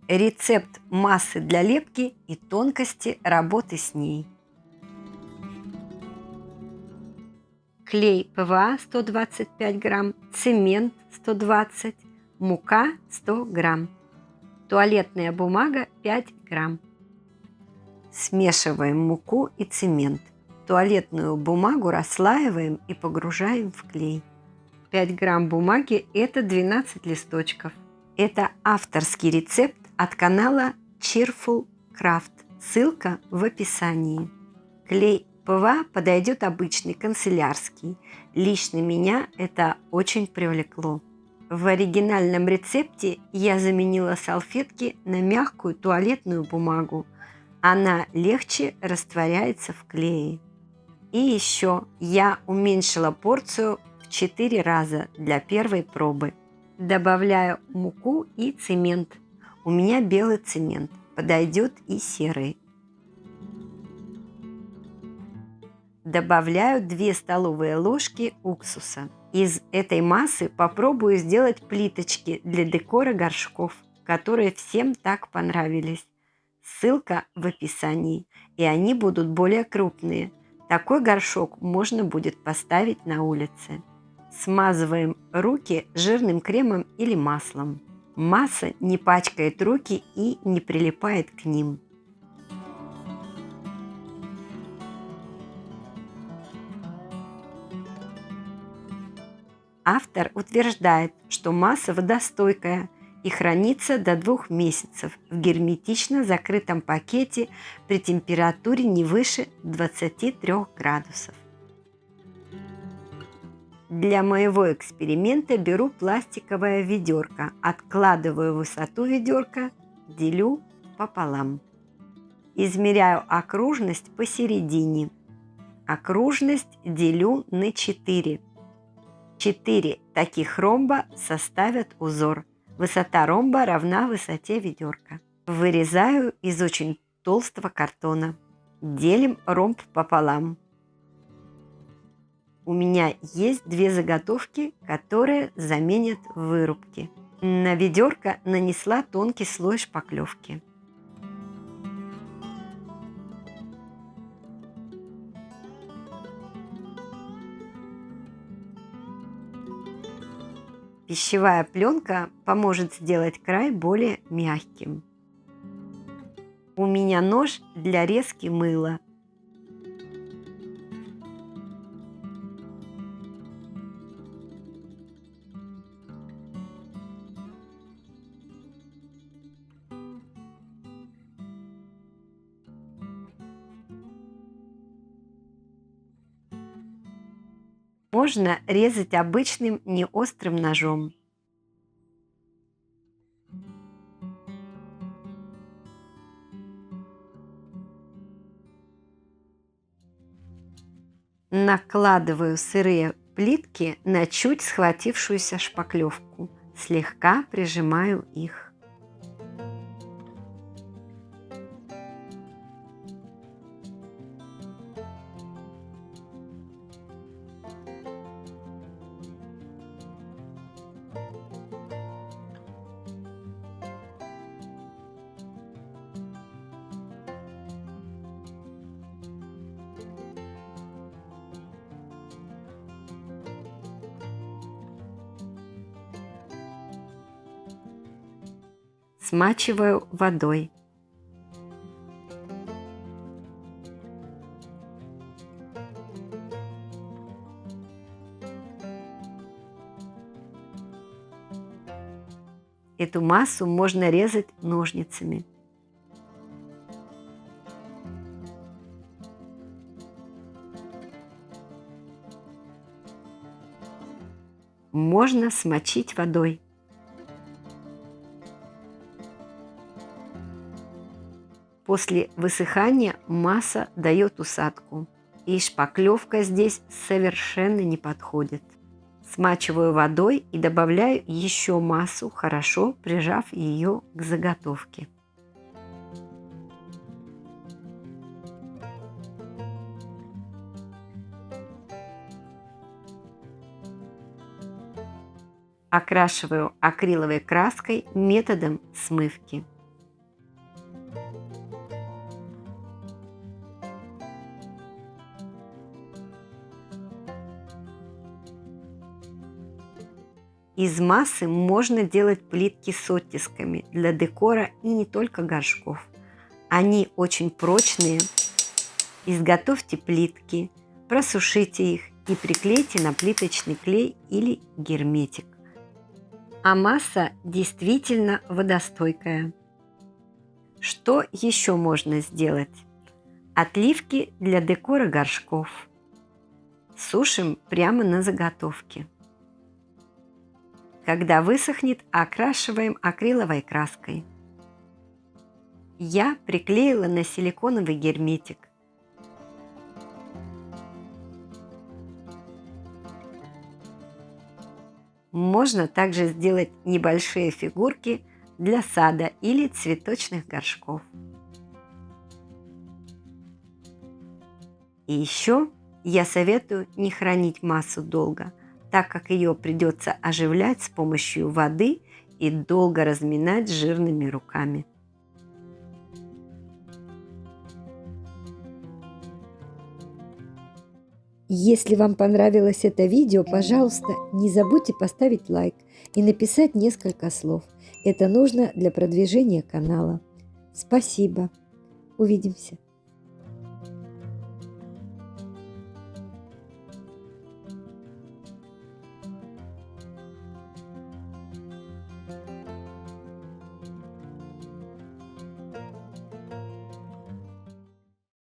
Рецепт массы для лепки и тонкости работы с ней. Клей ПВА 125 грамм, цемент 120, мука 100 грамм, туалетная бумага 5 грамм. Смешиваем муку и цемент. Туалетную бумагу расслаиваем и погружаем в клей. 5 грамм бумаги – это 12 листочков. Это авторский рецепт от канала Cheerful Craft. Ссылка в описании. Клей ПВА подойдет обычный, канцелярский. Лично меня это очень привлекло. В оригинальном рецепте я заменила салфетки на мягкую туалетную бумагу. Она легче растворяется в клее. И еще я уменьшила порцию в 4 раза для первой пробы. Добавляю муку и цемент. У меня белый цемент, подойдет и серый. Добавляю 2 столовые ложки уксуса. Из этой массы попробую сделать плиточки для декора горшков, которые всем так понравились. Ссылка в описании, и они будут более крупные. Такой горшок можно будет поставить на улице. Смазываем руки жирным кремом или маслом. Масса не пачкает руки и не прилипает к ним. Автор утверждает, что масса водостойкая и хранится до 2 месяцев в герметично закрытом пакете при температуре не выше 23 градусов. Для моего эксперимента беру пластиковое ведерко, откладываю высоту ведерка, делю пополам. Измеряю окружность посередине. Окружность делю на 4. 4 таких ромба составят узор. Высота ромба равна высоте ведерка. Вырезаю из очень толстого картона. Делим ромб пополам. У меня есть 2 заготовки, которые заменят вырубки. На ведерко нанесла тонкий слой шпаклевки. Пищевая пленка поможет сделать край более мягким. У меня нож для резки мыла. Можно резать обычным неострым ножом. Накладываю сырые плитки на чуть схватившуюся шпаклевку. Слегка прижимаю их. Смачиваю водой. Эту массу можно резать ножницами. Можно смочить водой. После высыхания масса дает усадку, и шпаклевка здесь совершенно не подходит. Смачиваю водой и добавляю еще массу, хорошо прижав ее к заготовке. Окрашиваю акриловой краской методом смывки. Из массы можно делать плитки с оттисками для декора и не только горшков. Они очень прочные. Изготовьте плитки, просушите их и приклейте на плиточный клей или герметик. А масса действительно водостойкая. Что еще можно сделать? Отливки для декора горшков. Сушим прямо на заготовке. Когда высохнет, окрашиваем акриловой краской. Я приклеила на силиконовый герметик. Можно также сделать небольшие фигурки для сада или цветочных горшков. И еще я советую не хранить массу долго, так как ее придется оживлять с помощью воды и долго разминать жирными руками. Если вам понравилось это видео, пожалуйста, не забудьте поставить лайк и написать несколько слов. Это нужно для продвижения канала. Спасибо. Увидимся.